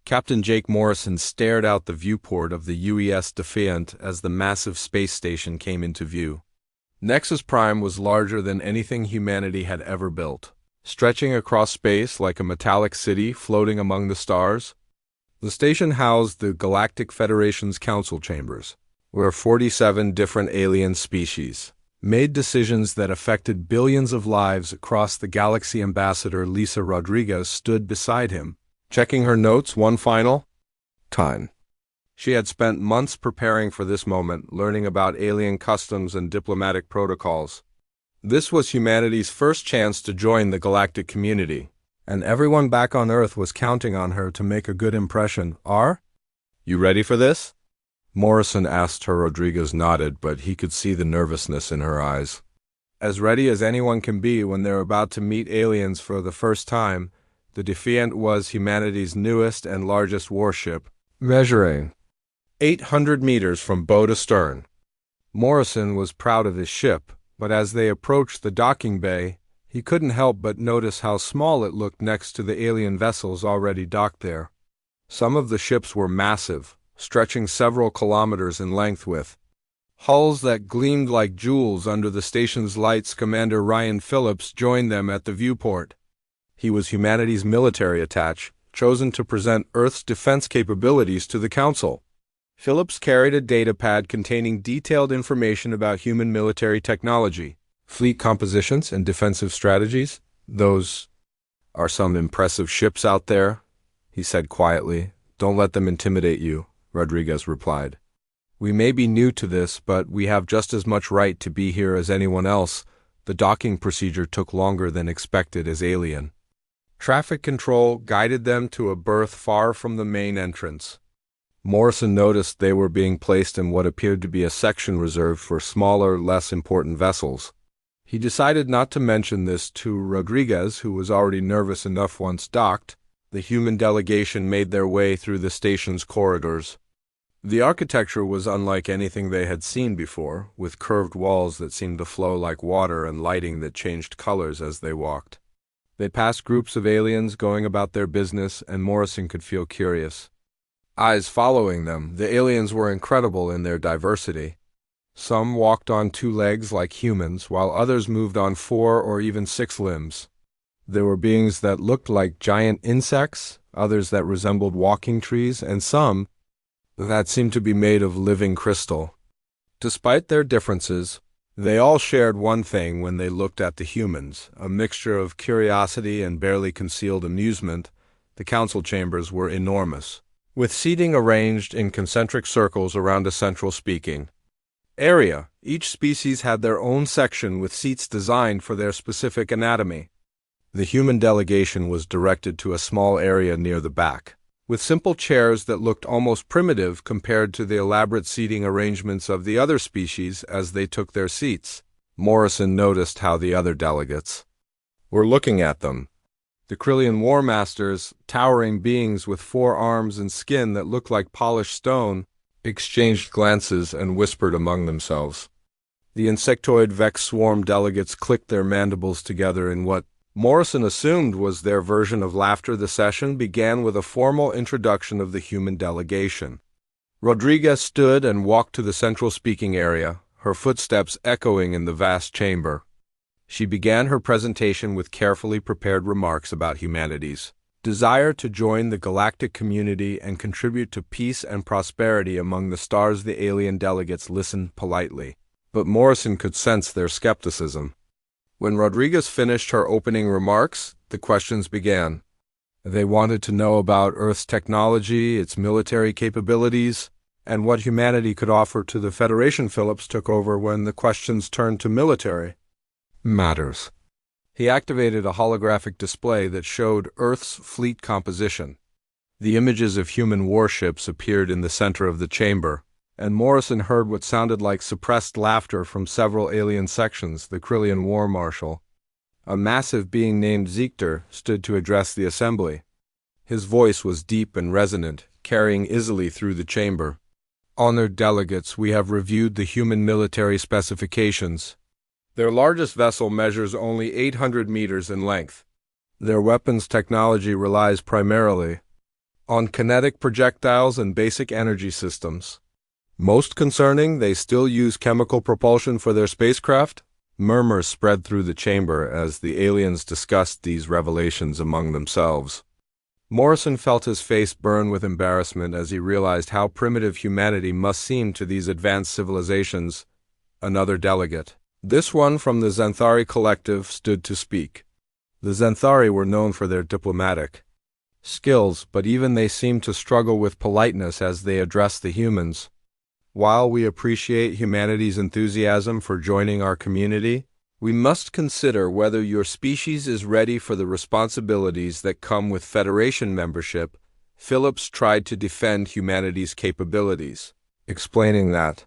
Captain Jake Morrison stared out the viewport of the UES Defiant as the massive space station came into view. Nexus Prime was larger than anything humanity had ever built, stretching across space like a metallic city floating among the stars. The station housed the Galactic Federation's council chambers, where 47 different alien species made decisions that affected billions of lives across the galaxy. Ambassador Lisa Rodriguez stood beside him, checking her notes one final time. She had spent months preparing for this moment, learning about alien customs and diplomatic protocols. This was humanity's first chance to join the galactic community, and everyone back on Earth was counting on her to make a good impression. Are you ready for this? Morrison asked her. Rodriguez nodded, but he could see the nervousness in her eyes. As ready as anyone can be when they're about to meet aliens for the first time. The Defiant was humanity's newest and largest warship, measuring 800 meters from bow to stern. Morrison was proud of his ship, but as they approached the docking bay, he couldn't help but notice how small it looked next to the alien vessels already docked there. Some of the ships were massive, stretching several kilometers in length with hulls that gleamed like jewels under the station's lights. Commander Ryan Phillips joined them at the viewport. He was humanity's military attaché, chosen to present Earth's defense capabilities to the Council. Phillips carried a datapad containing detailed information about human military technology, fleet compositions, and defensive strategies. Those are some impressive ships out there, he said quietly. Don't let them intimidate you, Rodriguez replied. We may be new to this, but we have just as much right to be here as anyone else. The docking procedure took longer than expected as alien traffic control guided them to a berth far from the main entrance. Morrison noticed they were being placed in what appeared to be a section reserved for smaller, less important vessels. He decided not to mention this to Rodriguez, who was already nervous enough once docked. The human delegation made their way through the station's corridors. The architecture was unlike anything they had seen before, with curved walls that seemed to flow like water and lighting that changed colors as they walked. They passed groups of aliens going about their business, and Morrison could feel curious eyes following them. The aliens were incredible in their diversity. Some walked on 2 legs like humans, while others moved on 4 or even 6 limbs. There were beings that looked like giant insects, others that resembled walking trees, and some that seemed to be made of living crystal. Despite their differences, they all shared one thing when they looked at the humans, a mixture of curiosity and barely concealed amusement. The council chambers were enormous, with seating arranged in concentric circles around a central speaking area. Each species had their own section with seats designed for their specific anatomy. The human delegation was directed to a small area near the back, with simple chairs that looked almost primitive compared to the elaborate seating arrangements of the other species. As they took their seats, Morrison noticed how the other delegates were looking at them. The Krillian War Masters, towering beings with 4 arms and skin that looked like polished stone, exchanged glances and whispered among themselves. The insectoid Vex Swarm delegates clicked their mandibles together in what Morrison assumed was their version of laughter. The session began with a formal introduction of the human delegation. Rodriguez stood and walked to the central speaking area, her footsteps echoing in the vast chamber. She began her presentation with carefully prepared remarks about humanity's desire to join the galactic community and contribute to peace and prosperity among the stars. The alien delegates listened politely, but Morrison could sense their skepticism. When Rodriguez finished her opening remarks, the questions began. They wanted to know about Earth's technology, its military capabilities, and what humanity could offer to the Federation. Phillips took over when the questions turned to military matters. He activated a holographic display that showed Earth's fleet composition. The images of human warships appeared in the center of the chamber, and Morrison heard what sounded like suppressed laughter from several alien sections. The Krillian War Marshal, a massive being named Zeekter, stood to address the assembly. His voice was deep and resonant, carrying easily through the chamber. Honored delegates, we have reviewed the human military specifications. Their largest vessel measures only 800 meters in length. Their weapons technology relies primarily on kinetic projectiles and basic energy systems. Most concerning, they still use chemical propulsion for their spacecraft? Murmurs spread through the chamber as the aliens discussed these revelations among themselves. Morrison felt his face burn with embarrassment as he realized how primitive humanity must seem to these advanced civilizations. Another delegate, this one from the Xanthari Collective, stood to speak. The Xanthari were known for their diplomatic skills, but even they seemed to struggle with politeness as they addressed the humans. While we appreciate humanity's enthusiasm for joining our community, we must consider whether your species is ready for the responsibilities that come with Federation membership. Phillips tried to defend humanity's capabilities, explaining that,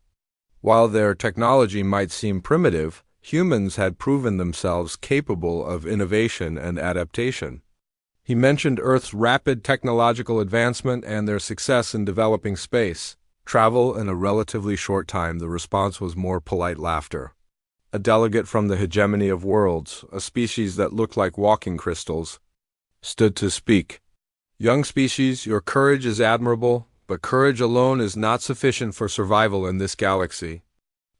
while their technology might seem primitive, humans had proven themselves capable of innovation and adaptation. He mentioned Earth's rapid technological advancement and their success in developing space travel in a relatively short time. The response was more polite laughter. A delegate from the hegemony of worlds, a species that looked like walking crystals, stood to speak. Young species, your courage is admirable, but courage alone is not sufficient for survival in this galaxy.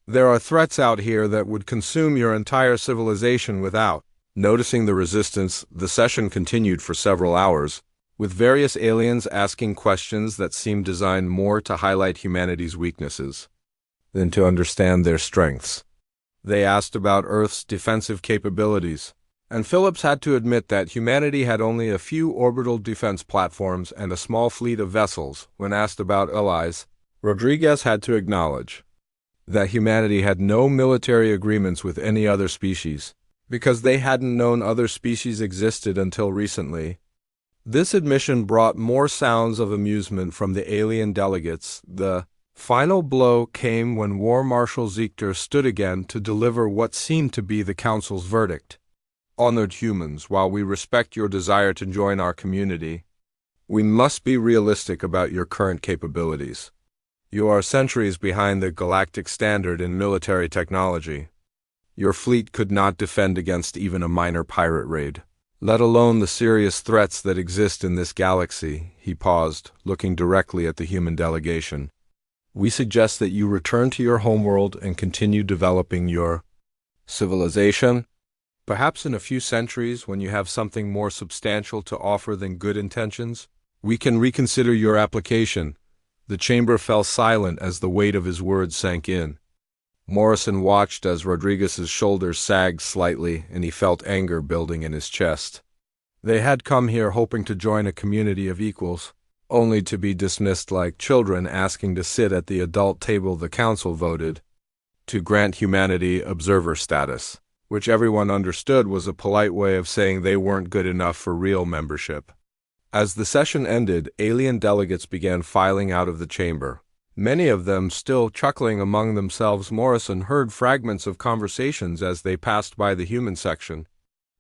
There are threats out here that would consume your entire civilization without. Noticing the resistance, the session continued for several hours, with various aliens asking questions that seemed designed more to highlight humanity's weaknesses than to understand their strengths. They asked about Earth's defensive capabilities, and Phillips had to admit that humanity had only a few orbital defense platforms and a small fleet of vessels. When asked about allies, Rodriguez had to acknowledge that humanity had no military agreements with any other species, because they hadn't known other species existed until recently. This admission brought more sounds of amusement from the alien delegates. The final blow came when War Marshal Ziegler stood again to deliver what seemed to be the Council's verdict. Honored humans, while we respect your desire to join our community, we must be realistic about your current capabilities. You are centuries behind the galactic standard in military technology. Your fleet could not defend against even a minor pirate raid, let alone the serious threats that exist in this galaxy. He paused, looking directly at the human delegation. We suggest that you return to your homeworld and continue developing your civilization. Perhaps in a few centuries, when you have something more substantial to offer than good intentions, we can reconsider your application. The chamber fell silent as the weight of his words sank in. Morrison watched as Rodriguez's shoulders sagged slightly, and he felt anger building in his chest. They had come here hoping to join a community of equals, only to be dismissed like children asking to sit at the adult table the council voted to grant humanity observer status, which everyone understood was a polite way of saying they weren't good enough for real membership. As the session ended, alien delegates began filing out of the chamber. Many of them still chuckling among themselves. Morrison heard fragments of conversations as they passed by the human section.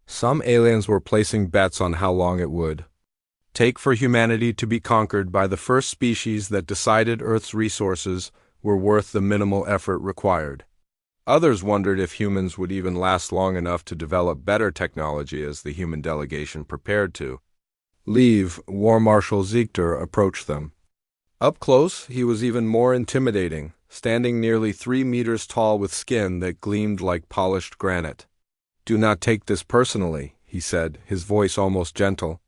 Some aliens were placing bets on how long it would take for humanity to be conquered by the first species that decided Earth's resources were worth the minimal effort required. Others wondered if humans would even last long enough to develop better technology as the human delegation prepared to leave. War Marshal Ziegler approached them. Up close, he was even more intimidating, standing nearly 3 meters tall with skin that gleamed like polished granite. Do not take this personally, he said, his voice almost gentle.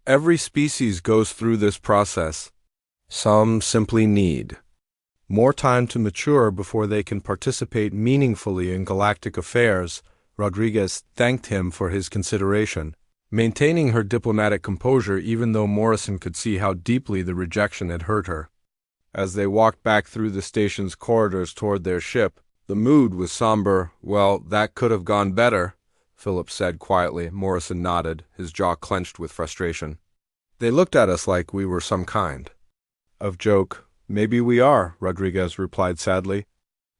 Every species goes through this process. Some simply need more time to mature before they can participate meaningfully in galactic affairs. Rodriguez thanked him for his consideration, maintaining her diplomatic composure even though Morrison could see how deeply the rejection had hurt her. As they walked back through the station's corridors toward their ship, the mood was somber. Well, that could have gone better, Phillips said quietly. Morrison nodded, his jaw clenched with frustration. They looked at us like we were some kind of joke. Maybe we are, Rodriguez replied sadly.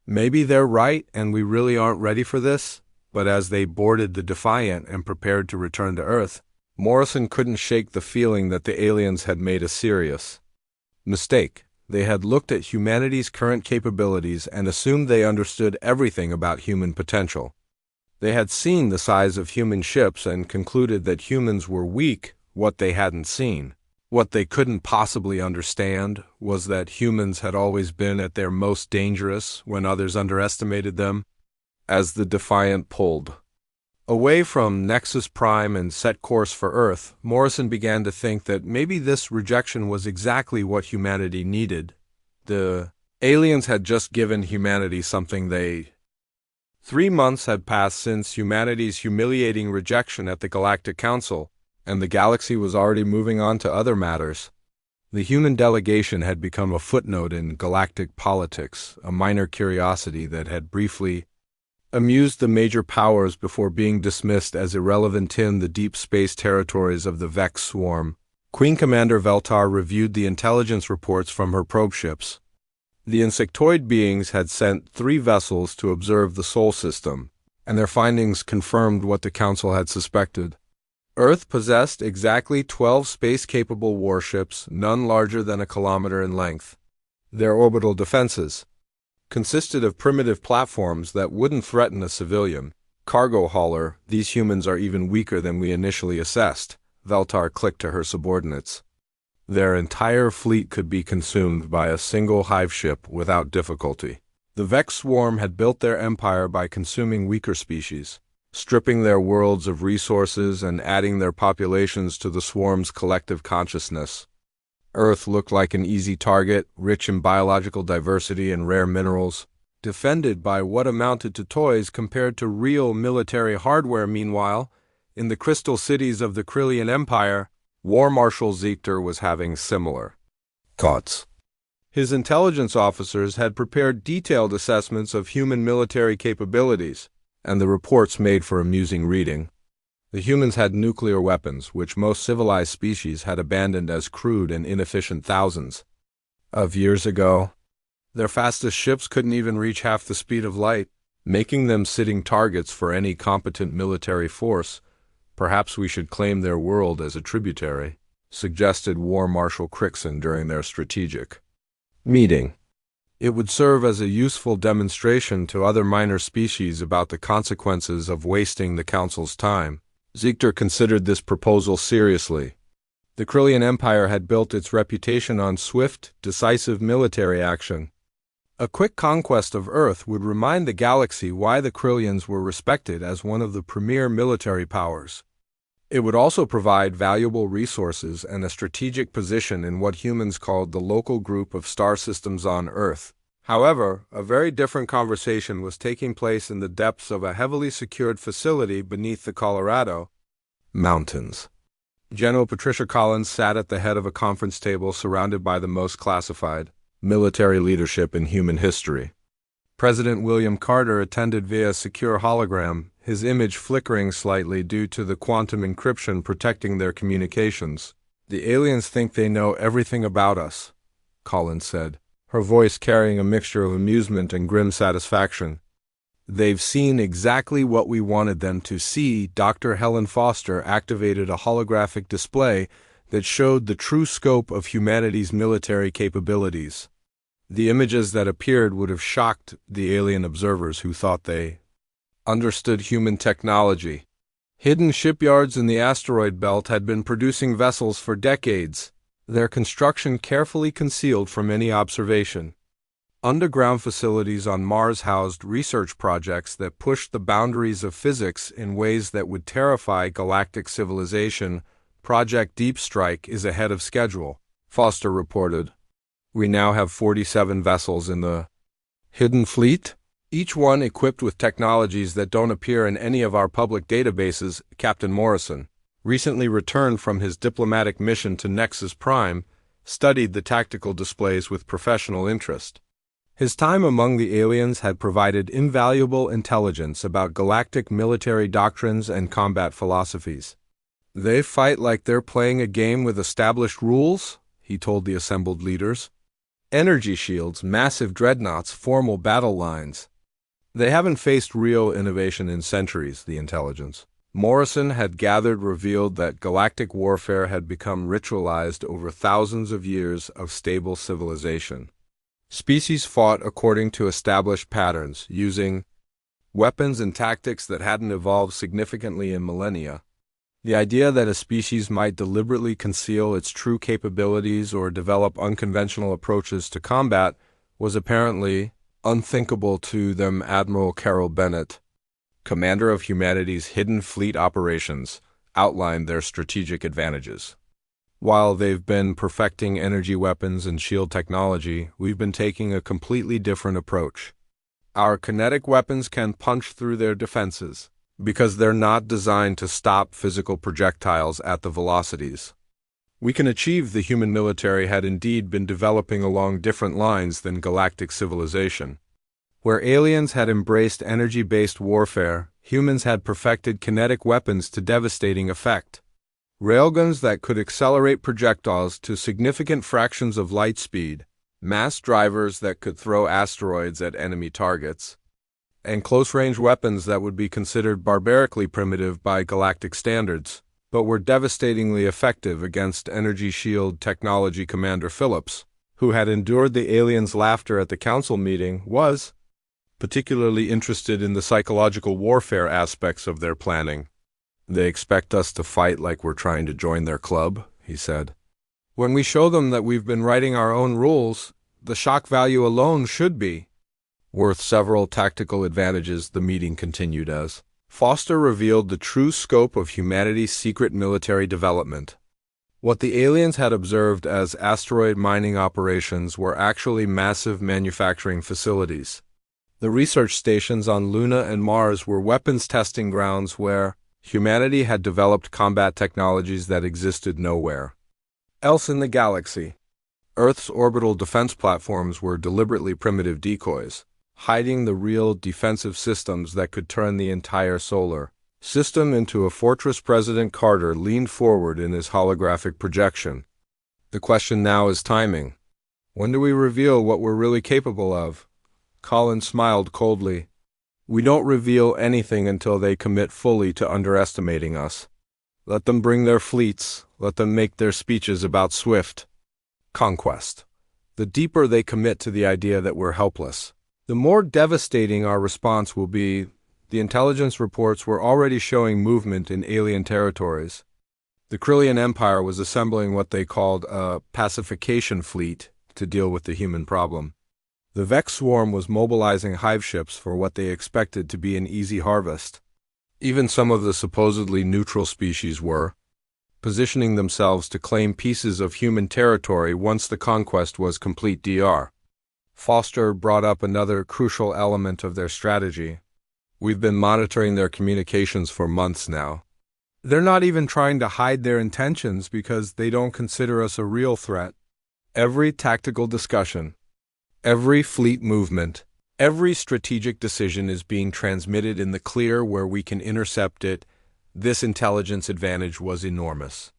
Maybe they're right and we really aren't ready for this. But as they boarded the Defiant and prepared to return to Earth, Morrison couldn't shake the feeling that the aliens had made a serious mistake. They had looked at humanity's current capabilities and assumed they understood everything about human potential. They had seen the size of human ships and concluded that humans were weak. What they hadn't seen What they couldn't possibly understand was that humans had always been at their most dangerous when others underestimated them. As the Defiant pulled away from Nexus Prime and set course for Earth, Morrison began to think that maybe this rejection was exactly what humanity needed. The aliens had just given humanity something they... 3 months had passed since humanity's humiliating rejection at the Galactic Council, and the galaxy was already moving on to other matters. The human delegation had become a footnote in galactic politics, a minor curiosity that had briefly amused the major powers before being dismissed as irrelevant in the deep space territories of the Vex swarm. Queen Commander Veltar reviewed the intelligence reports from her probe ships. The insectoid beings had sent 3 vessels to observe the Sol system, and their findings confirmed what the Council had suspected. Earth possessed exactly 12 space-capable warships, none larger than a kilometer in length. Their orbital defenses consisted of primitive platforms that wouldn't threaten a civilian cargo hauler. These humans are even weaker than we initially assessed, Veltar clicked to her subordinates. Their entire fleet could be consumed by a single hive ship without difficulty. The Vex swarm had built their empire by consuming weaker species, stripping their worlds of resources and adding their populations to the swarm's collective consciousness. Earth looked like an easy target, rich in biological diversity and rare minerals, defended by what amounted to toys compared to real military hardware. Meanwhile, in the crystal cities of the Krillian Empire, War Marshal Ziegler was having similar thoughts. His intelligence officers had prepared detailed assessments of human military capabilities, and the reports made for amusing reading. The humans had nuclear weapons, which most civilized species had abandoned as crude and inefficient thousands of years ago. Their fastest ships couldn't even reach half the speed of light, making them sitting targets for any competent military force. Perhaps we should claim their world as a tributary, suggested War Marshal Crixon during their strategic meeting. It would serve as a useful demonstration to other minor species about the consequences of wasting the Council's time. Ziegler considered this proposal seriously. The Krillian Empire had built its reputation on swift, decisive military action. A quick conquest of Earth would remind the galaxy why the Krillians were respected as one of the premier military powers. It would also provide valuable resources and a strategic position in what humans called the local group of star systems on Earth. However, a very different conversation was taking place in the depths of a heavily secured facility beneath the Colorado mountains. General Patricia Collins sat at the head of a conference table surrounded by the most classified military leadership in human history. President William Carter attended via secure hologram, his image flickering slightly due to the quantum encryption protecting their communications. "The aliens think they know everything about us," Collins said, her voice carrying a mixture of amusement and grim satisfaction. "They've seen exactly what we wanted them to see." Dr. Helen Foster activated a holographic display that showed the true scope of humanity's military capabilities. The images that appeared would have shocked the alien observers who thought they understood human technology. Hidden shipyards in the asteroid belt had been producing vessels for decades, their construction carefully concealed from any observation. Underground facilities on Mars housed research projects that pushed the boundaries of physics in ways that would terrify galactic civilization. Project Deep Strike is ahead of schedule, Foster reported. We now have 47 vessels in the Hidden Fleet, each one equipped with technologies that don't appear in any of our public databases. Captain Morrison, recently returned from his diplomatic mission to Nexus Prime, studied the tactical displays with professional interest. His time among the aliens had provided invaluable intelligence about galactic military doctrines and combat philosophies. "They fight like they're playing a game with established rules," he told the assembled leaders. "Energy shields, massive dreadnoughts, formal battle lines. They haven't faced real innovation in centuries." The intelligence Morrison had gathered revealed that galactic warfare had become ritualized over thousands of years of stable civilization. Species fought according to established patterns, using weapons and tactics that hadn't evolved significantly in millennia. The idea that a species might deliberately conceal its true capabilities or develop unconventional approaches to combat was apparently unthinkable to them. Admiral Carol Bennett, commander of humanity's hidden fleet operations, outlined their strategic advantages. While they've been perfecting energy weapons and shield technology, we've been taking a completely different approach. Our kinetic weapons can punch through their defenses, because they're not designed to stop physical projectiles at the velocities we can achieve. The human military had indeed been developing along different lines than galactic civilization. Where aliens had embraced energy-based warfare, humans had perfected kinetic weapons to devastating effect. Railguns that could accelerate projectiles to significant fractions of light speed, mass drivers that could throw asteroids at enemy targets, and close-range weapons that would be considered barbarically primitive by galactic standards, but were devastatingly effective against energy shield technology. Commander Phillips, who had endured the aliens' laughter at the council meeting, was particularly interested in the psychological warfare aspects of their planning. "They expect us to fight like we're trying to join their club," he said. "When we show them that we've been writing our own rules, the shock value alone should be worth several tactical advantages." The meeting continued as Foster revealed the true scope of humanity's secret military development. What the aliens had observed as asteroid mining operations were actually massive manufacturing facilities. The research stations on Luna and Mars were weapons testing grounds where humanity had developed combat technologies that existed nowhere else in the galaxy. Earth's orbital defense platforms were deliberately primitive decoys, hiding the real defensive systems that could turn the entire solar system into a fortress. President Carter leaned forward in his holographic projection. "The question now is timing. When do we reveal what we're really capable of?" Colin smiled coldly. "We don't reveal anything until they commit fully to underestimating us. Let them bring their fleets, let them make their speeches about swift conquest. The deeper they commit to the idea that we're helpless, the more devastating our response will be." The intelligence reports were already showing movement in alien territories. The Krillian Empire was assembling what they called a pacification fleet to deal with the human problem. The Vex swarm was mobilizing hive ships for what they expected to be an easy harvest. Even some of the supposedly neutral species were positioning themselves to claim pieces of human territory once the conquest was complete. Dr. Foster brought up another crucial element of their strategy. "We've been monitoring their communications for months now. They're not even trying to hide their intentions because they don't consider us a real threat. Every tactical discussion, every fleet movement, every strategic decision is being transmitted in the clear where we can intercept it." This intelligence advantage was enormous.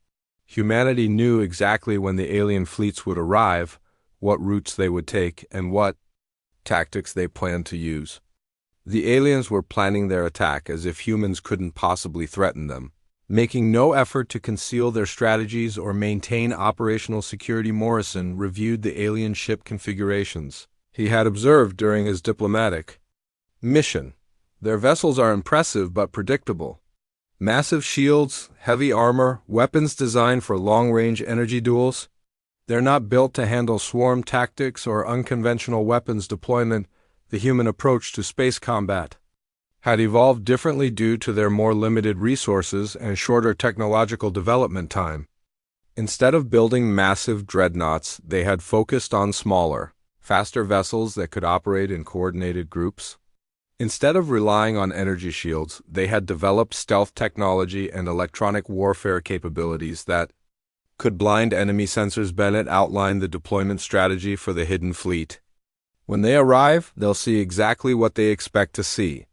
Humanity knew exactly when the alien fleets would arrive, what routes they would take, and what tactics they planned to use. The aliens were planning their attack as if humans couldn't possibly threaten them, making no effort to conceal their strategies or maintain operational security. Morrison reviewed the alien ship configurations he had observed during his diplomatic mission. Their vessels are impressive but predictable. Massive shields, heavy armor, weapons designed for long-range energy duels. They're not built to handle swarm tactics or unconventional weapons deployment. The human approach to space combat had evolved differently due to their more limited resources and shorter technological development time. Instead of building massive dreadnoughts, they had focused on smaller, faster vessels that could operate in coordinated groups. Instead of relying on energy shields, they had developed stealth technology and electronic warfare capabilities that could blind enemy sensors. Bennett outlined the deployment strategy for the hidden fleet. "When they arrive, they'll see exactly what they expect to see.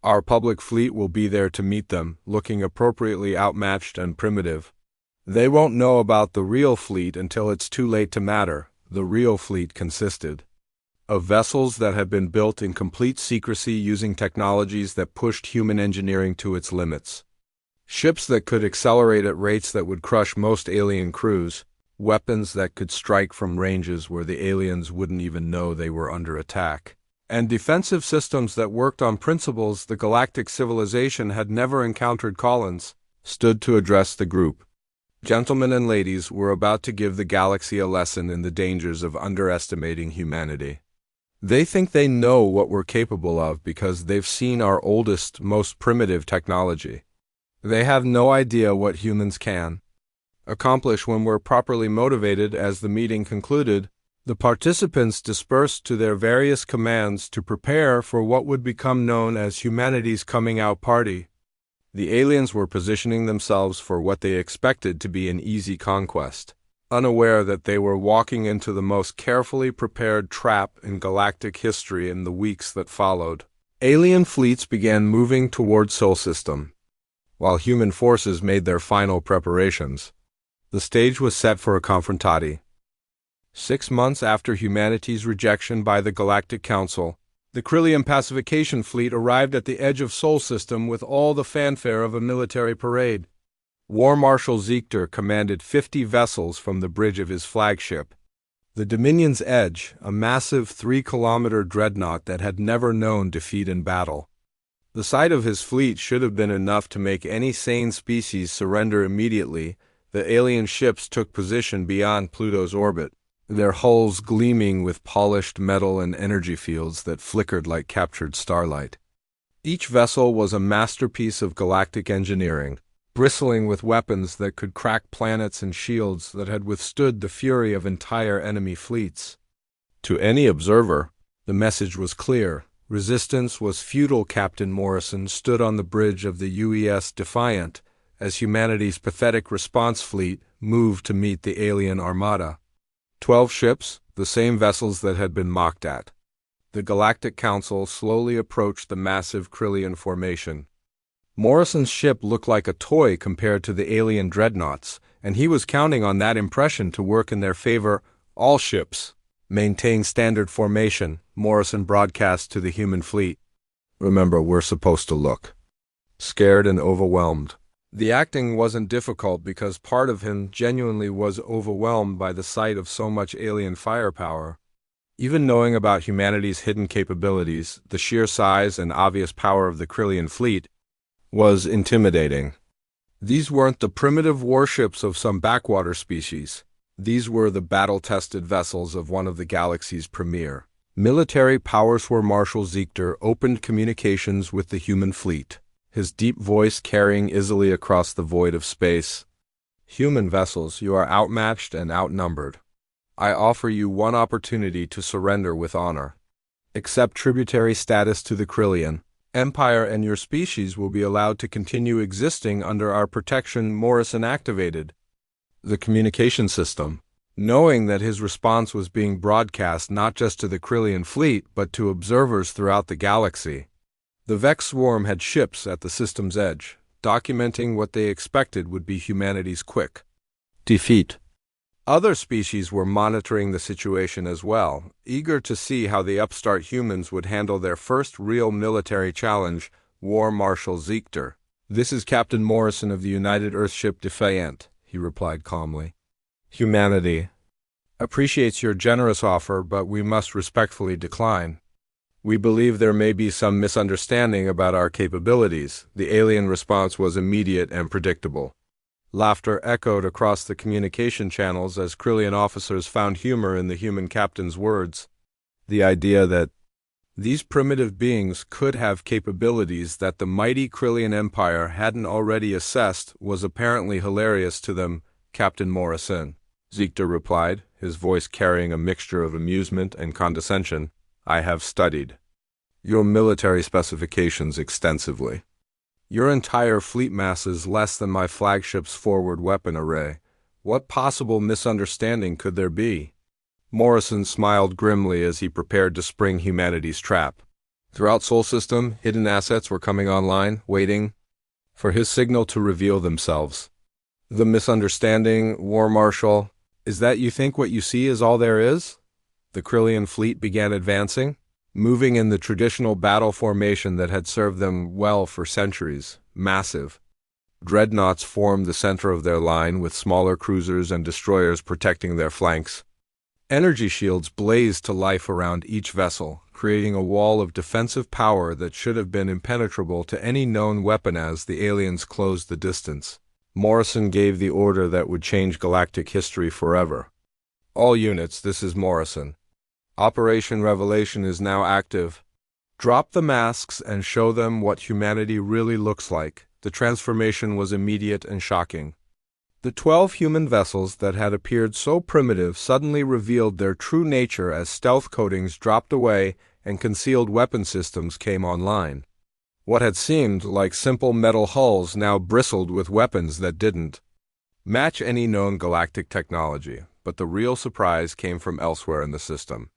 Our public fleet will be there to meet them, looking appropriately outmatched and primitive. They won't know about the real fleet until it's too late to matter." The real fleet consisted of vessels that had been built in complete secrecy using technologies that pushed human engineering to its limits. Ships that could accelerate at rates that would crush most alien crews, weapons that could strike from ranges where the aliens wouldn't even know they were under attack, and defensive systems that worked on principles the galactic civilization had never encountered. Collins stood to address the group. Gentlemen and ladies, we're about to give the galaxy a lesson in the dangers of underestimating humanity. They think they know what we're capable of because they've seen our oldest, most primitive technology. They have no idea what humans can accomplish when we're properly motivated. As the meeting concluded, the participants dispersed to their various commands to prepare for what would become known as humanity's coming out party. The aliens were positioning themselves for what they expected to be an easy conquest, unaware that they were walking into the most carefully prepared trap in galactic history. In the weeks that followed, alien fleets began moving toward Sol System, while human forces made their final preparations. The stage was set for a confrontati. 6 months after humanity's rejection by the Galactic Council, the Krillian pacification fleet arrived at the edge of Sol System with all the fanfare of a military parade. War Marshal Ziegler commanded 50 vessels from the bridge of his flagship, the Dominion's Edge, a massive 3-kilometer dreadnought that had never known defeat in battle. The sight of his fleet should have been enough to make any sane species surrender immediately. The alien ships took position beyond Pluto's orbit, their hulls gleaming with polished metal and energy fields that flickered like captured starlight. Each vessel was a masterpiece of galactic engineering, bristling with weapons that could crack planets and shields that had withstood the fury of entire enemy fleets. To any observer, the message was clear. Resistance was futile. Captain Morrison stood on the bridge of the UES Defiant as humanity's pathetic response fleet moved to meet the alien armada. 12 ships, the same vessels that had been mocked at. The Galactic Council slowly approached the massive Krillian formation. Morrison's ship looked like a toy compared to the alien dreadnoughts, and he was counting on that impression to work in their favor. All ships maintain standard formation, Morrison broadcast to the human fleet. Remember, we're supposed to look scared and overwhelmed. The acting wasn't difficult because part of him genuinely was overwhelmed by the sight of so much alien firepower. Even knowing about humanity's hidden capabilities, the sheer size and obvious power of the Krillian fleet was intimidating. These weren't the primitive warships of some backwater species. These were the battle-tested vessels of one of the galaxy's premier military powers. War Marshal Ziegler opened communications with the human fleet, his deep voice carrying easily across the void of space. Human vessels, you are outmatched and outnumbered. I offer you one opportunity to surrender with honor. Accept tributary status to the Krillian Empire and your species will be allowed to continue existing under our protection. Morrison activated the communication system, knowing that his response was being broadcast not just to the Krillian fleet but to observers throughout the galaxy. The Vex swarm had ships at the system's edge, documenting what they expected would be humanity's quick defeat. Other species were monitoring the situation as well, eager to see how the upstart humans would handle their first real military challenge. War Marshal Ziegler. This is Captain Morrison of the United Earthship Defiant, he replied calmly. Humanity appreciates your generous offer, but we must respectfully decline. We believe there may be some misunderstanding about our capabilities. The alien response was immediate and predictable. Laughter echoed across the communication channels as Krillian officers found humor in the human captain's words. The idea that these primitive beings could have capabilities that the mighty Krillian Empire hadn't already assessed was apparently hilarious to them. Captain Morrison, Ziegler replied, his voice carrying a mixture of amusement and condescension. I have studied your military specifications extensively. Your entire fleet mass is less than my flagship's forward weapon array. What possible misunderstanding could there be? Morrison smiled grimly as he prepared to spring humanity's trap. Throughout Sol System, hidden assets were coming online, waiting for his signal to reveal themselves. The misunderstanding, War Marshal, is that you think what you see is all there is? The Krillian fleet began advancing, moving in the traditional battle formation that had served them well for centuries. Massive dreadnoughts formed the center of their line, with smaller cruisers and destroyers protecting their flanks. Energy shields blazed to life around each vessel, creating a wall of defensive power that should have been impenetrable to any known weapon as the aliens closed the distance. Morrison gave the order that would change galactic history forever. All units, this is Morrison. Operation Revelation is now active. Drop the masks and show them what humanity really looks like. The transformation was immediate and shocking. The 12 human vessels that had appeared so primitive suddenly revealed their true nature as stealth coatings dropped away and concealed weapon systems came online. What had seemed like simple metal hulls now bristled with weapons that didn't match any known galactic technology, but the real surprise came from elsewhere in the system.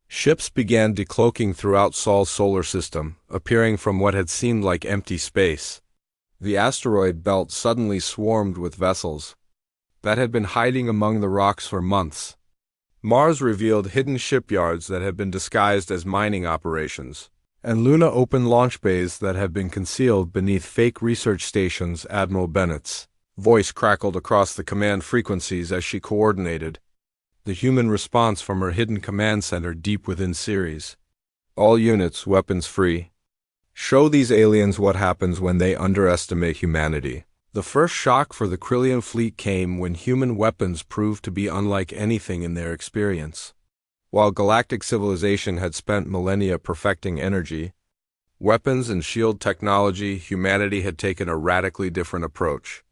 Ships began decloaking throughout Sol's solar system, appearing from what had seemed like empty space. The asteroid belt suddenly swarmed with vessels that had been hiding among the rocks for months. Mars revealed hidden shipyards that had been disguised as mining operations, and Luna opened launch bays that had been concealed beneath fake research stations. Admiral Bennett's voice crackled across the command frequencies as she coordinated the human response from her hidden command center deep within Ceres. All units, weapons free. Show these aliens what happens when they underestimate humanity. The first shock for the Krillian fleet came when human weapons proved to be unlike anything in their experience. While galactic civilization had spent millennia perfecting energy, weapons and shield technology, humanity had taken a radically different approach.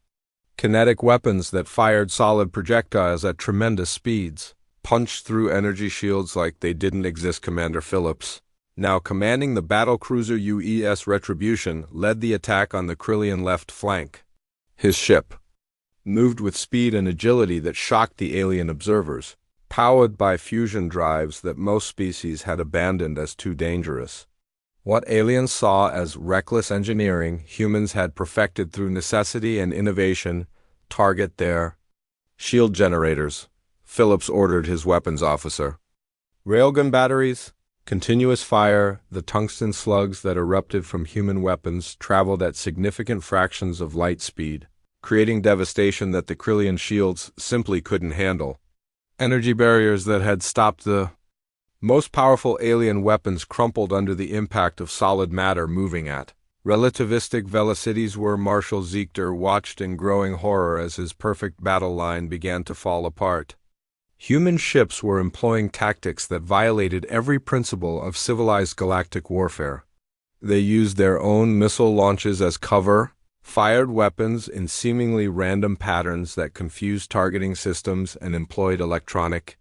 Kinetic weapons that fired solid projectiles at tremendous speeds, punched through energy shields like they didn't exist. Commander Phillips, now commanding the battlecruiser UES Retribution, led the attack on the Krillian left flank. His ship moved with speed and agility that shocked the alien observers, powered by fusion drives that most species had abandoned as too dangerous. What aliens saw as reckless engineering, humans had perfected through necessity and innovation. Target their shield generators, Phillips ordered his weapons officer. Railgun batteries, continuous fire. The tungsten slugs that erupted from human weapons traveled at significant fractions of light speed, creating devastation that the Krillian shields simply couldn't handle. Energy barriers that had stopped the most powerful alien weapons crumpled under the impact of solid matter moving at relativistic velocities. Where Marshal Ziegler watched in growing horror as his perfect battle line began to fall apart. Human ships were employing tactics that violated every principle of civilized galactic warfare. They used their own missile launches as cover, fired weapons in seemingly random patterns that confused targeting systems, and employed electronic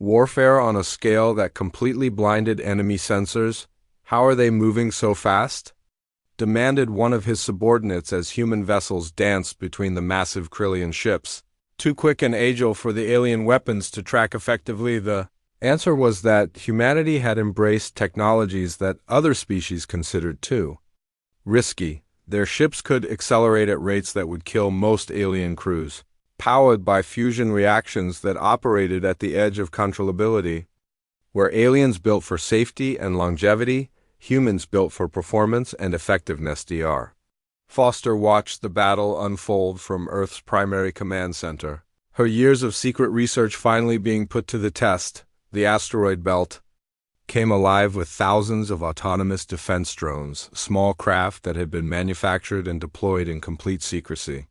warfare on a scale that completely blinded enemy sensors. "How are they moving so fast?" demanded one of his subordinates as human vessels danced between the massive Krillian ships. "Too quick and agile for the alien weapons to track effectively." The answer was that humanity had embraced technologies that other species considered too risky. Their ships could accelerate at rates that would kill most alien crews, powered by fusion reactions that operated at the edge of controllability. Where aliens built for safety and longevity, humans built for performance and effectiveness. Dr. Foster watched the battle unfold from Earth's primary command center, her years of secret research finally being put to the test. The asteroid belt came alive with thousands of autonomous defense drones, small craft that had been manufactured and deployed in complete secrecy.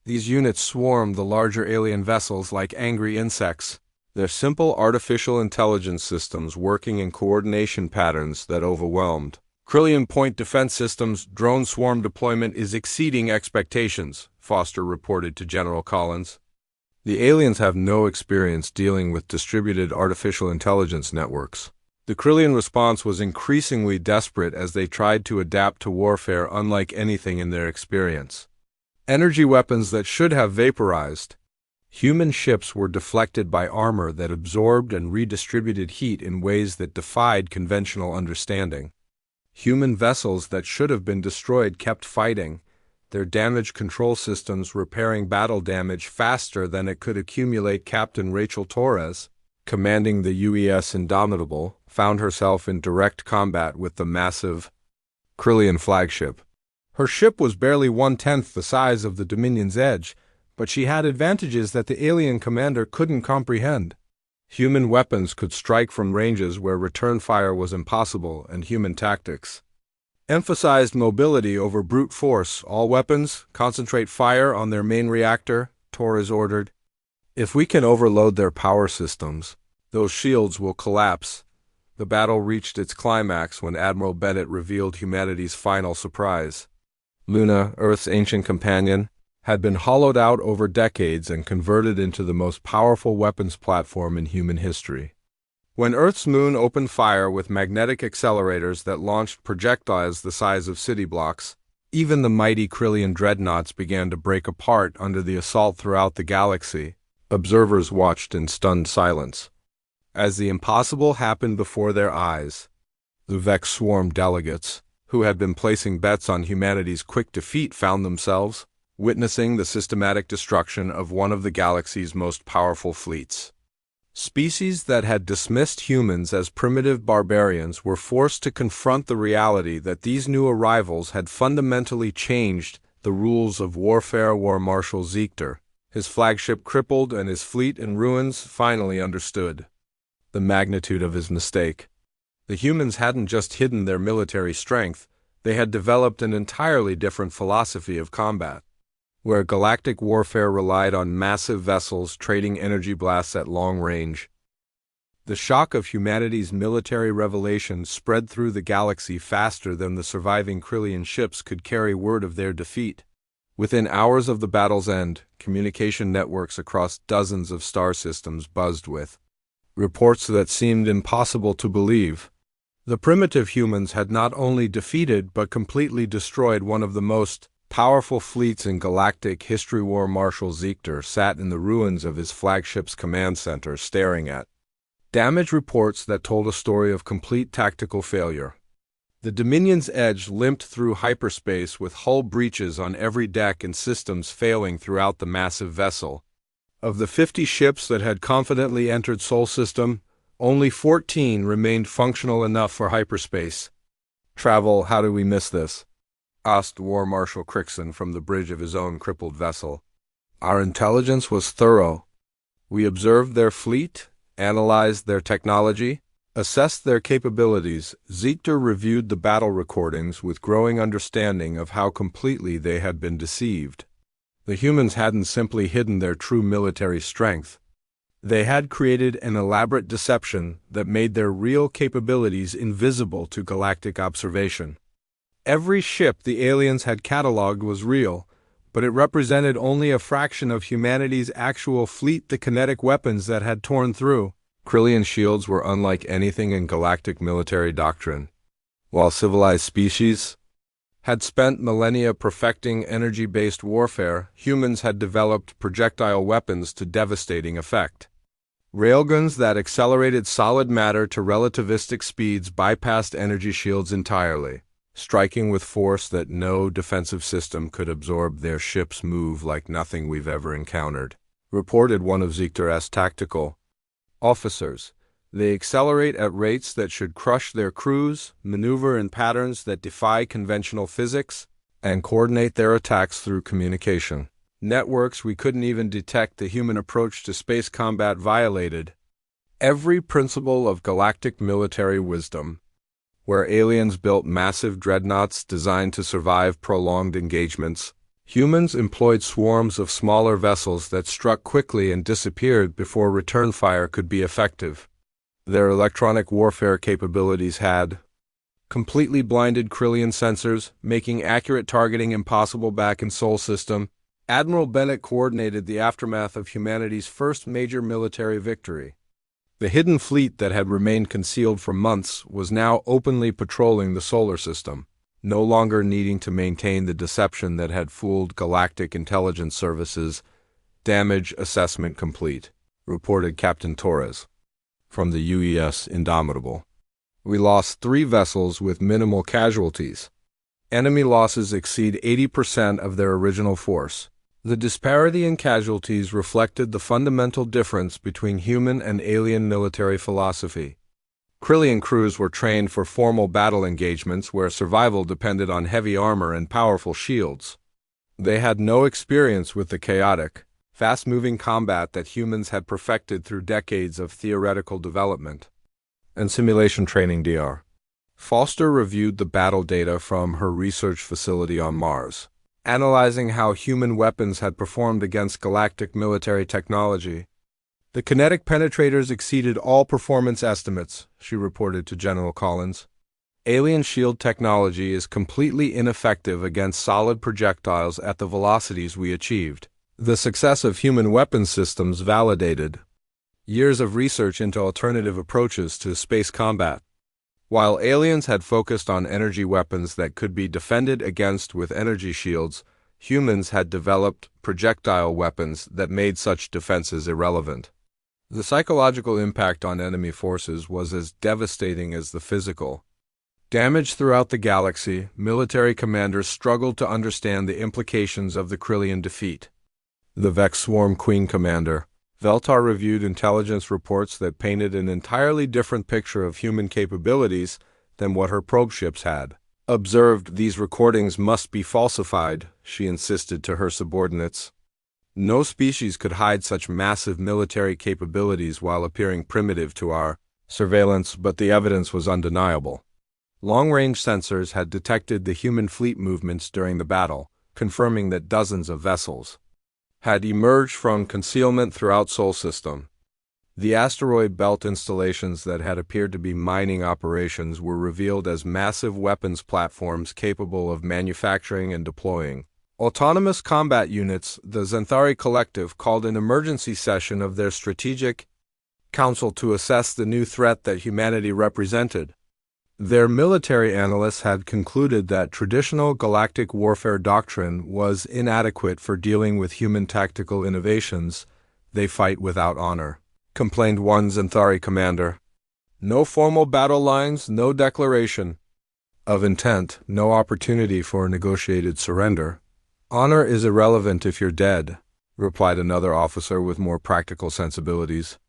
These units swarmed the larger alien vessels like angry insects, their simple artificial intelligence systems working in coordination patterns that overwhelmed Krillian point defense systems. "Drone swarm deployment is exceeding expectations," Foster reported to General Collins. "The aliens have no experience dealing with distributed artificial intelligence networks." The Krillian response was increasingly desperate as they tried to adapt to warfare unlike anything in their experience. Energy weapons that should have vaporized human ships were deflected by armor that absorbed and redistributed heat in ways that defied conventional understanding. Human vessels that should have been destroyed kept fighting, their damage control systems repairing battle damage faster than it could accumulate. Captain Rachel Torres, commanding the UES Indomitable, found herself in direct combat with the massive Krillian flagship. Her ship was barely 1/10 the size of the Dominion's Edge, but she had advantages that the alien commander couldn't comprehend. Human weapons could strike from ranges where return fire was impossible, and human tactics emphasized mobility over brute force. All weapons concentrate fire on their main reactor, Torres ordered. If we can overload their power systems, those shields will collapse. The battle reached its climax when Admiral Bennett revealed humanity's final surprise. Luna, Earth's ancient companion, had been hollowed out over decades and converted into the most powerful weapons platform in human history. When Earth's moon opened fire with magnetic accelerators that launched projectiles the size of city blocks, even the mighty Krillian dreadnoughts began to break apart under the assault throughout the galaxy. Observers watched in stunned silence. As the impossible happened before their eyes, the vexed swarm delegates, who had been placing bets on humanity's quick defeat, found themselves witnessing the systematic destruction of one of the galaxy's most powerful fleets. Species that had dismissed humans as primitive barbarians were forced to confront the reality that these new arrivals had fundamentally changed the rules of warfare. War Marshal Ziegler, his flagship crippled and his fleet in ruins, finally understood the magnitude of his mistake. The humans hadn't just hidden their military strength, they had developed an entirely different philosophy of combat, where galactic warfare relied on massive vessels trading energy blasts at long range. The shock of humanity's military revelation spread through the galaxy faster than the surviving Krillian ships could carry word of their defeat. Within hours of the battle's end, communication networks across dozens of star systems buzzed with reports that seemed impossible to believe. The primitive humans had not only defeated but completely destroyed one of the most powerful fleets in galactic history. War Marshal Ziegler sat in the ruins of his flagship's command center, staring at damage reports that told a story of complete tactical failure. The Dominion's edge limped through hyperspace with hull breaches on every deck and systems failing throughout the massive vessel. Of the 50 ships that had confidently entered Sol System, only 14 remained functional enough for hyperspace travel. How do we miss this? Asked War Marshal Crichton from the bridge of his own crippled vessel. Our intelligence was thorough. We observed their fleet, analyzed their technology, assessed their capabilities. Ziegler reviewed the battle recordings with growing understanding of how completely they had been deceived. The humans hadn't simply hidden their true military strength. They had created an elaborate deception that made their real capabilities invisible to galactic observation. Every ship the aliens had cataloged was real, but it represented only a fraction of humanity's actual fleet. The kinetic weapons that had torn through Krillian shields were unlike anything in galactic military doctrine. While civilized species had spent millennia perfecting energy-based warfare, humans had developed projectile weapons to devastating effect. Railguns that accelerated solid matter to relativistic speeds bypassed energy shields entirely, striking with force that no defensive system could absorb. Their ships move like nothing we've ever encountered, reported one of Ziegler's tactical officers. They accelerate at rates that should crush their crews, maneuver in patterns that defy conventional physics, and coordinate their attacks through communication networks we couldn't even detect. The human approach to space combat violated every principle of galactic military wisdom. Where aliens built massive dreadnoughts designed to survive prolonged engagements, humans employed swarms of smaller vessels that struck quickly and disappeared before return fire could be effective. Their electronic warfare capabilities had completely blinded Krillian sensors, making accurate targeting impossible. Back in Sol System, Admiral Bennett coordinated the aftermath of humanity's first major military victory. The hidden fleet that had remained concealed for months was now openly patrolling the solar system, no longer needing to maintain the deception that had fooled galactic intelligence services. Damage assessment complete, reported Captain Torres from the UES Indomitable. We lost 3 vessels with minimal casualties. Enemy losses exceed 80% of their original force. The disparity in casualties reflected the fundamental difference between human and alien military philosophy. Krillian crews were trained for formal battle engagements where survival depended on heavy armor and powerful shields. They had no experience with the chaotic, fast-moving combat that humans had perfected through decades of theoretical development and simulation training. Dr. Foster reviewed the battle data from her research facility on Mars, analyzing how human weapons had performed against galactic military technology. The kinetic penetrators exceeded all performance estimates, she reported to General Collins. Alien shield technology is completely ineffective against solid projectiles at the velocities we achieved. The success of human weapons systems validated years of research into alternative approaches to space combat. While aliens had focused on energy weapons that could be defended against with energy shields, humans had developed projectile weapons that made such defenses irrelevant. The psychological impact on enemy forces was as devastating as the physical. Damaged throughout the galaxy, military commanders struggled to understand the implications of the Krillian defeat. The Vex Swarm Queen commander, Veltar, reviewed intelligence reports that painted an entirely different picture of human capabilities than what her probe ships had observed. These recordings must be falsified, she insisted to her subordinates. No species could hide such massive military capabilities while appearing primitive to our surveillance, but the evidence was undeniable. Long-range sensors had detected the human fleet movements during the battle, confirming that dozens of vessels had emerged from concealment throughout Sol System. The asteroid belt installations that had appeared to be mining operations were revealed as massive weapons platforms capable of manufacturing and deploying autonomous combat units. The Xanthari Collective called an emergency session of their Strategic Council to assess the new threat that humanity represented. Their military analysts had concluded that traditional galactic warfare doctrine was inadequate for dealing with human tactical innovations. They fight without honor, complained one Xanthari commander. No formal battle lines, no declaration of intent, no opportunity for negotiated surrender. Honor is irrelevant if you're dead, replied another officer with more practical sensibilities.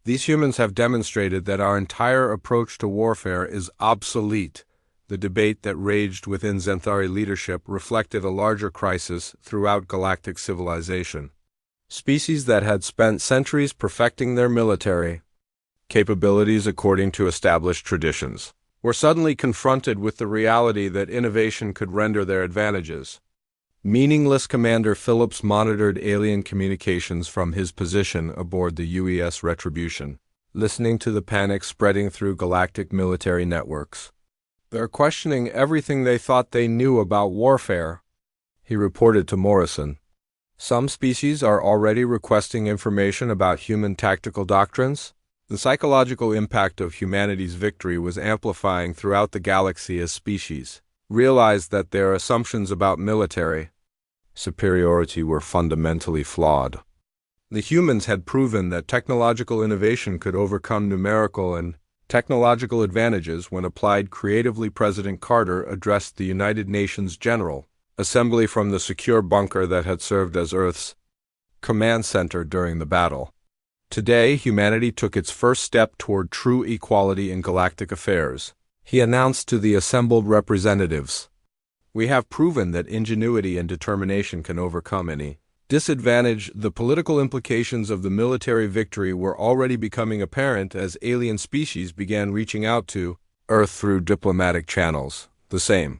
These humans have demonstrated that our entire approach to warfare is obsolete. The debate that raged within Xanthari leadership reflected a larger crisis throughout galactic civilization. Species that had spent centuries perfecting their military capabilities according to established traditions were suddenly confronted with the reality that innovation could render their advantages. Meaningless Commander Phillips monitored alien communications from his position aboard the UES Retribution, listening to the panic spreading through galactic military networks. They're questioning everything they thought they knew about warfare, he reported to Morrison. Some species are already requesting information about human tactical doctrines. The psychological impact of humanity's victory was amplifying throughout the galaxy as species realized that their assumptions about military superiority were fundamentally flawed. The humans had proven that technological innovation could overcome numerical and technological advantages when applied creatively. President Carter addressed the United Nations General Assembly from the secure bunker that had served as Earth's command center during the battle. Today, humanity took its first step toward true equality in galactic affairs, he announced to the assembled representatives. We have proven that ingenuity and determination can overcome any disadvantage. The political implications of the military victory were already becoming apparent as alien species began reaching out to Earth through diplomatic channels. The same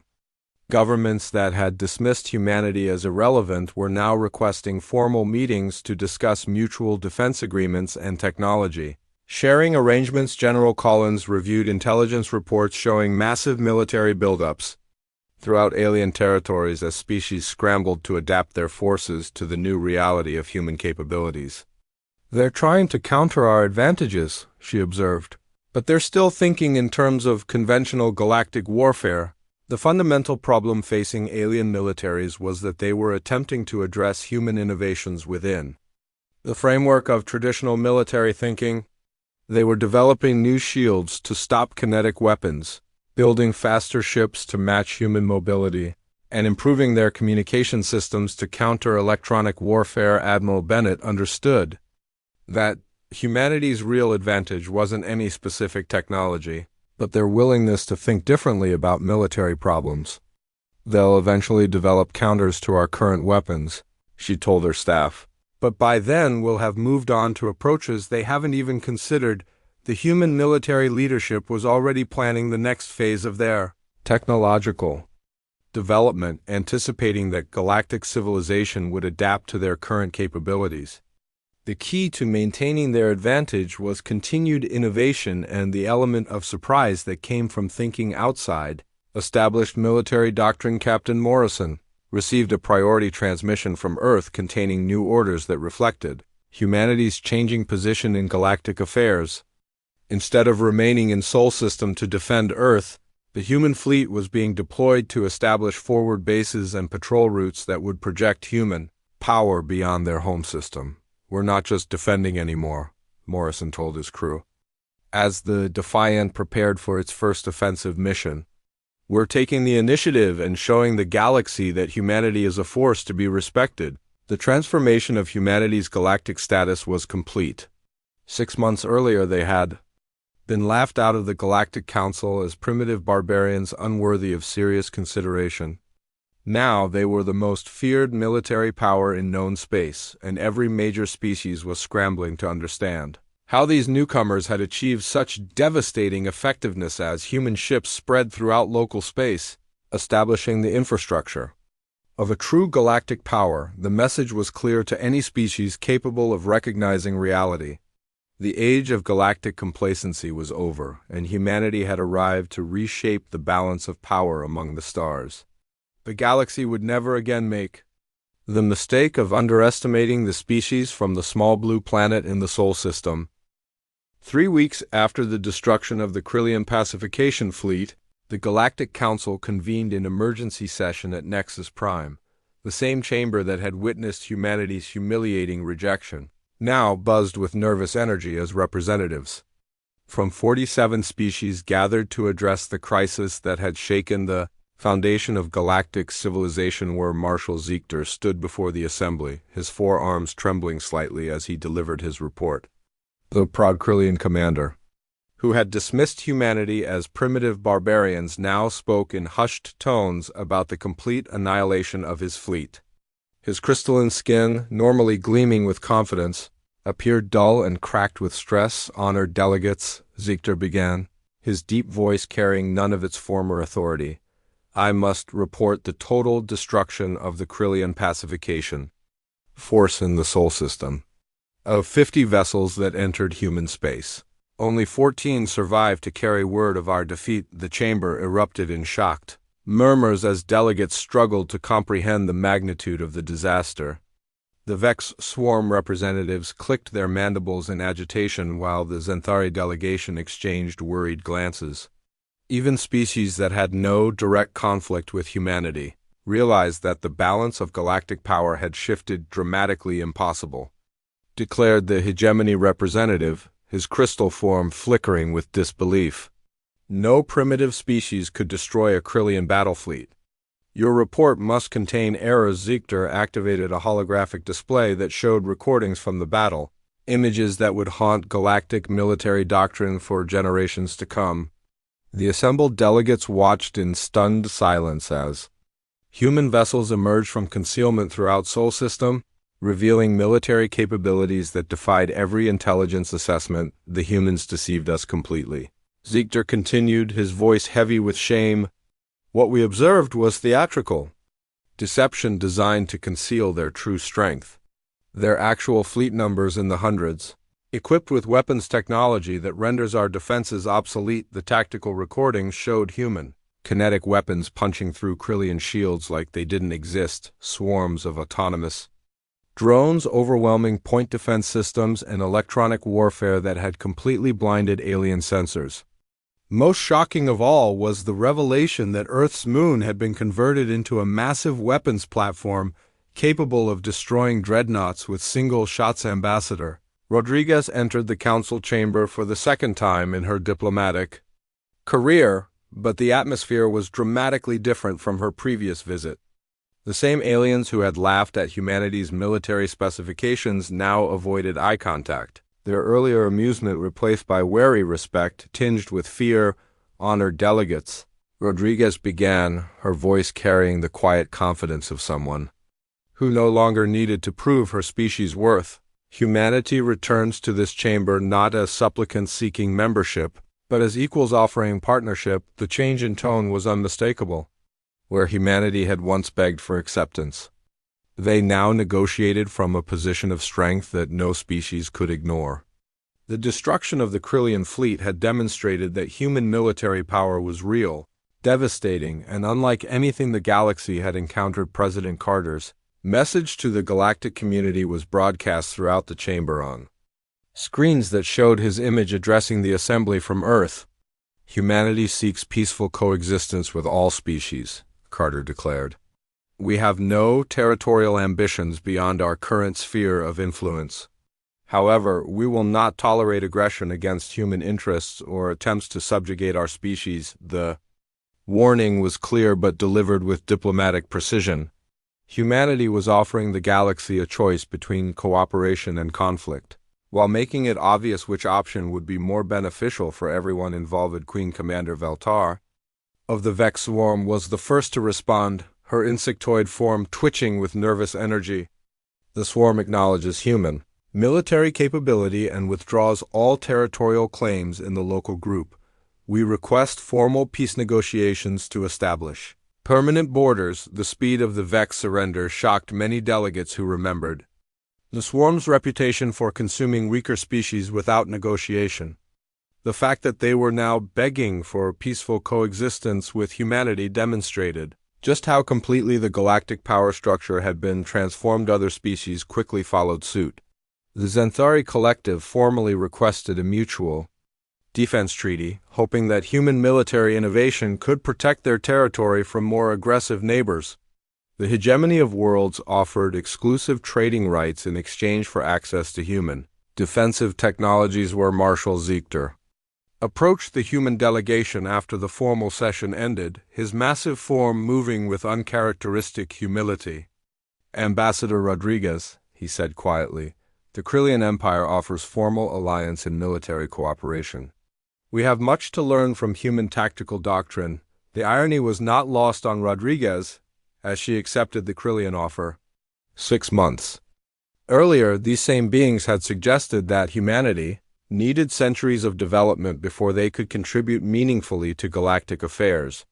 governments that had dismissed humanity as irrelevant were now requesting formal meetings to discuss mutual defense agreements and technology sharing arrangements. General Collins reviewed intelligence reports showing massive military buildups throughout alien territories as species scrambled to adapt their forces to the new reality of human capabilities. They're trying to counter our advantages, she observed, but they're still thinking in terms of conventional galactic warfare. The fundamental problem facing alien militaries was that they were attempting to address human innovations within the framework of traditional military thinking. They were developing new shields to stop kinetic weapons, building faster ships to match human mobility, and improving their communication systems to counter electronic warfare. Admiral Bennett understood that humanity's real advantage wasn't any specific technology, but their willingness to think differently about military problems. They'll eventually develop counters to our current weapons, she told her staff. But by then we'll have moved on to approaches they haven't even considered. The human military leadership was already planning the next phase of their technological development, anticipating that galactic civilization would adapt to their current capabilities. The key to maintaining their advantage was continued innovation and the element of surprise that came from thinking outside. Established military doctrine Captain Morrison received a priority transmission from Earth containing new orders that reflected humanity's changing position in galactic affairs. Instead of remaining in Sol System to defend Earth, the human fleet was being deployed to establish forward bases and patrol routes that would project human power beyond their home system. "We're not just defending anymore," Morrison told his crew, as the Defiant prepared for its first offensive mission. "We're taking the initiative and showing the galaxy that humanity is a force to be respected." The transformation of humanity's galactic status was complete. 6 months earlier they had been laughed out of the Galactic Council as primitive barbarians unworthy of serious consideration. Now they were the most feared military power in known space, and every major species was scrambling to understand how these newcomers had achieved such devastating effectiveness as human ships spread throughout local space, establishing the infrastructure of a true galactic power. The message was clear to any species capable of recognizing reality. The age of galactic complacency was over, and humanity had arrived to reshape the balance of power among the stars. The galaxy would never again make the mistake of underestimating the species from the small blue planet in the Sol System. 3 weeks after the destruction of the Krillian pacification fleet, the Galactic Council convened an emergency session at Nexus Prime, the same chamber that had witnessed humanity's humiliating rejection, now buzzed with nervous energy as representatives from 47 species gathered to address the crisis that had shaken the foundation of galactic civilization. Where Marshal Ziegler stood before the assembly, his forearms trembling slightly as he delivered his report. The proud Krillian commander, who had dismissed humanity as primitive barbarians, now spoke in hushed tones about the complete annihilation of his fleet. His crystalline skin, normally gleaming with confidence, appeared dull and cracked with stress. "Honored delegates," Ziegler began, his deep voice carrying none of its former authority, "I must report the total destruction of the Krillian pacification force in the Sol System. Of 50 vessels that entered human space, only 14 survived to carry word of our defeat." The chamber erupted in shocked murmurs as delegates struggled to comprehend the magnitude of the disaster. The Vex swarm representatives clicked their mandibles in agitation while the Xanthari delegation exchanged worried glances. Even species that had no direct conflict with humanity realized that the balance of galactic power had shifted dramatically. "Impossible," declared the hegemony representative, his crystal form flickering with disbelief. "No primitive species could destroy a Krillian battle fleet. Your report must contain errors." Ziegler activated a holographic display that showed recordings from the battle, images that would haunt galactic military doctrine for generations to come. The assembled delegates watched in stunned silence as human vessels emerged from concealment throughout Sol System, revealing military capabilities that defied every intelligence assessment. "The humans deceived us completely," Ziegler continued, his voice heavy with shame. "What we observed was theatrical deception designed to conceal their true strength. Their actual fleet numbers in the hundreds, equipped with weapons technology that renders our defenses obsolete." The tactical recordings showed human kinetic weapons punching through Krillian shields like they didn't exist, swarms of autonomous drones, overwhelming point defense systems, and electronic warfare that had completely blinded alien sensors. Most shocking of all was the revelation that Earth's moon had been converted into a massive weapons platform capable of destroying dreadnoughts with single shots. Ambassador Rodriguez entered the council chamber for the second time in her diplomatic career, but the atmosphere was dramatically different from her previous visit. The same aliens who had laughed at humanity's military specifications now avoided eye contact, their earlier amusement replaced by wary respect tinged with fear. "Honored delegates," Rodriguez began, her voice carrying the quiet confidence of someone who no longer needed to prove her species' worth. Humanity returns to this chamber not as supplicants seeking membership, but as equals offering partnership. The change in tone was unmistakable. Where humanity had once begged for acceptance, they now negotiated from a position of strength that no species could ignore. The destruction of the Krillian fleet had demonstrated that human military power was real, devastating, and unlike anything the galaxy had encountered. President Carter's message to the galactic community was broadcast throughout the chamber on screens that showed his image addressing the assembly from Earth. "Humanity seeks peaceful coexistence with all species," Carter declared. "We have no territorial ambitions beyond our current sphere of influence. However, we will not tolerate aggression against human interests or attempts to subjugate our species." The warning was clear but delivered with diplomatic precision. Humanity was offering the galaxy a choice between cooperation and conflict, while making it obvious which option would be more beneficial for everyone involved. Queen Commander Veltar of the Vex Swarm was the first to respond, her insectoid form twitching with nervous energy. "The Swarm acknowledges human military capability and withdraws all territorial claims in the local group. We request formal peace negotiations to establish permanent borders." The speed of the Vex surrender shocked many delegates who remembered the Swarm's reputation for consuming weaker species without negotiation. The fact that they were now begging for peaceful coexistence with humanity demonstrated just how completely the galactic power structure had been transformed. Other species quickly followed suit. The Xanthari Collective formally requested a mutual defense treaty, hoping that human military innovation could protect their territory from more aggressive neighbors. The hegemony of worlds offered exclusive trading rights in exchange for access to human defensive technologies. Where Marshal Ziegler approached the human delegation after the formal session ended, his massive form moving with uncharacteristic humility. "Ambassador Rodriguez," he said quietly, "the Krillian Empire offers formal alliance and military cooperation. We have much to learn from human tactical doctrine." The irony was not lost on Rodriguez as she accepted the Krillian offer. 6 months earlier, these same beings had suggested that humanity needed centuries of development before they could contribute meaningfully to galactic affairs.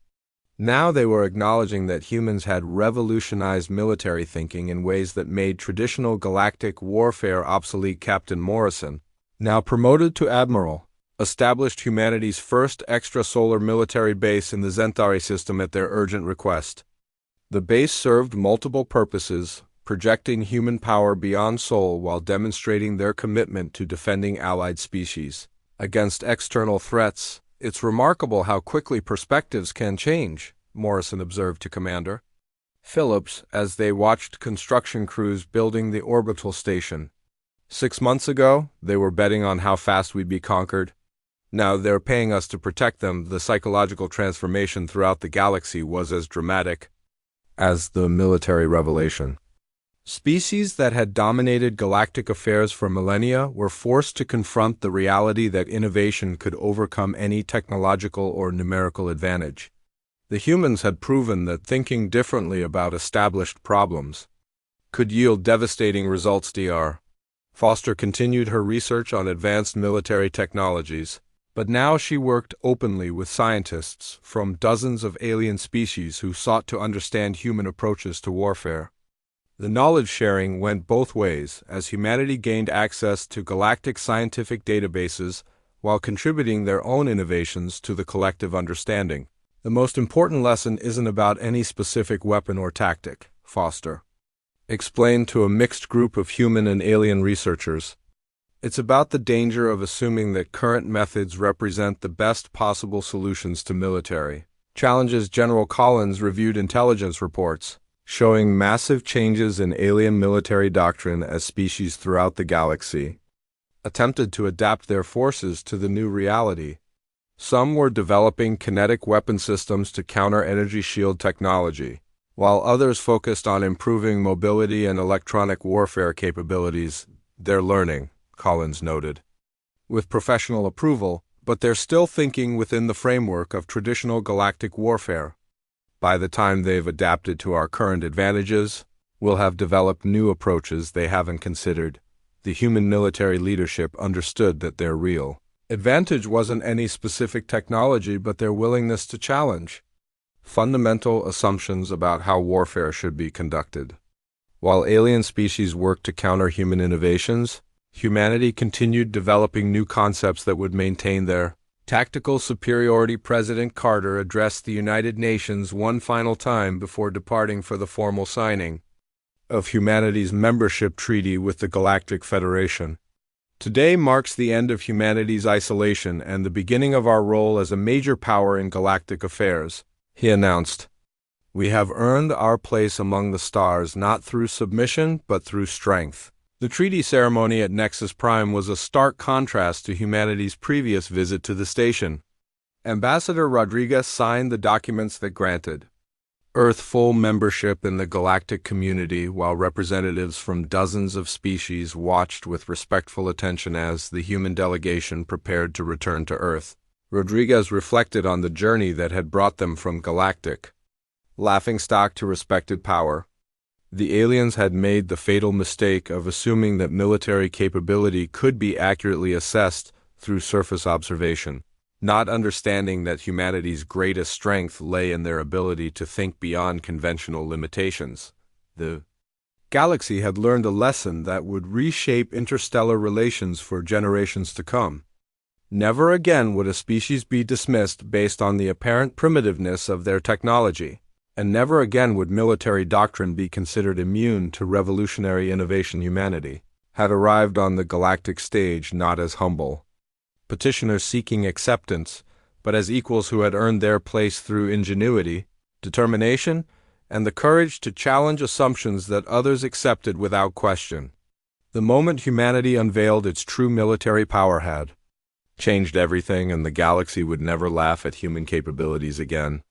Now they were acknowledging that humans had revolutionized military thinking in ways that made traditional galactic warfare obsolete. Captain Morrison, now promoted to admiral, established humanity's first extrasolar military base in the Xanthari system at their urgent request. The base served multiple purposes, projecting human power beyond Sol while demonstrating their commitment to defending allied species against external threats. "It's remarkable how quickly perspectives can change," Morrison observed to Commander Phillips as they watched construction crews building the orbital station. 6 months ago, they were betting on how fast we'd be conquered. Now they're paying us to protect them. The psychological transformation throughout the galaxy was as dramatic as the military revelation. Species that had dominated galactic affairs for millennia were forced to confront the reality that innovation could overcome any technological or numerical advantage. The humans had proven that thinking differently about established problems could yield devastating results. Dr. Foster continued her research on advanced military technologies, but now she worked openly with scientists from dozens of alien species who sought to understand human approaches to warfare. The knowledge sharing went both ways, as humanity gained access to galactic scientific databases while contributing their own innovations to the collective understanding. "The most important lesson isn't about any specific weapon or tactic," Foster explained to a mixed group of human and alien researchers. "It's about the danger of assuming that current methods represent the best possible solutions to military challenges." General Collins reviewed intelligence reports showing massive changes in alien military doctrine as species throughout the galaxy attempted to adapt their forces to the new reality. Some were developing kinetic weapon systems to counter energy shield technology, while others focused on improving mobility and electronic warfare capabilities. "They're learning," Collins noted, "with professional approval, but they're still thinking within the framework of traditional galactic warfare. By the time they've adapted to our current advantages, will have developed new approaches they haven't considered. The human military leadership understood that their real advantage wasn't any specific technology but their willingness to challenge fundamental assumptions about how warfare should be conducted. While alien species worked to counter human innovations, humanity continued developing new concepts that would maintain their tactical superiority. President Carter addressed the United Nations one final time before departing for the formal signing of humanity's membership treaty with the Galactic Federation. Today marks the end of humanity's isolation and the beginning of our role as a major power in galactic affairs, he announced. We have earned our place among the stars not through submission but through strength. The treaty ceremony at Nexus Prime was a stark contrast to humanity's previous visit to the station. Ambassador Rodriguez signed the documents that granted Earth full membership in the galactic community, while representatives from dozens of species watched with respectful attention as the human delegation prepared to return to Earth. Rodriguez reflected on the journey that had brought them from galactic laughingstock to respected power. The aliens had made the fatal mistake of assuming that military capability could be accurately assessed through surface observation, not understanding that humanity's greatest strength lay in their ability to think beyond conventional limitations. The galaxy had learned a lesson that would reshape interstellar relations for generations to come. Never again would a species be dismissed based on the apparent primitiveness of their technology, and never again would military doctrine be considered immune to revolutionary innovation. Humanity had arrived on the galactic stage not as humble petitioners seeking acceptance, but as equals who had earned their place through ingenuity, determination, and the courage to challenge assumptions that others accepted without question. The moment humanity unveiled its true military power had changed everything, and the galaxy would never laugh at human capabilities again.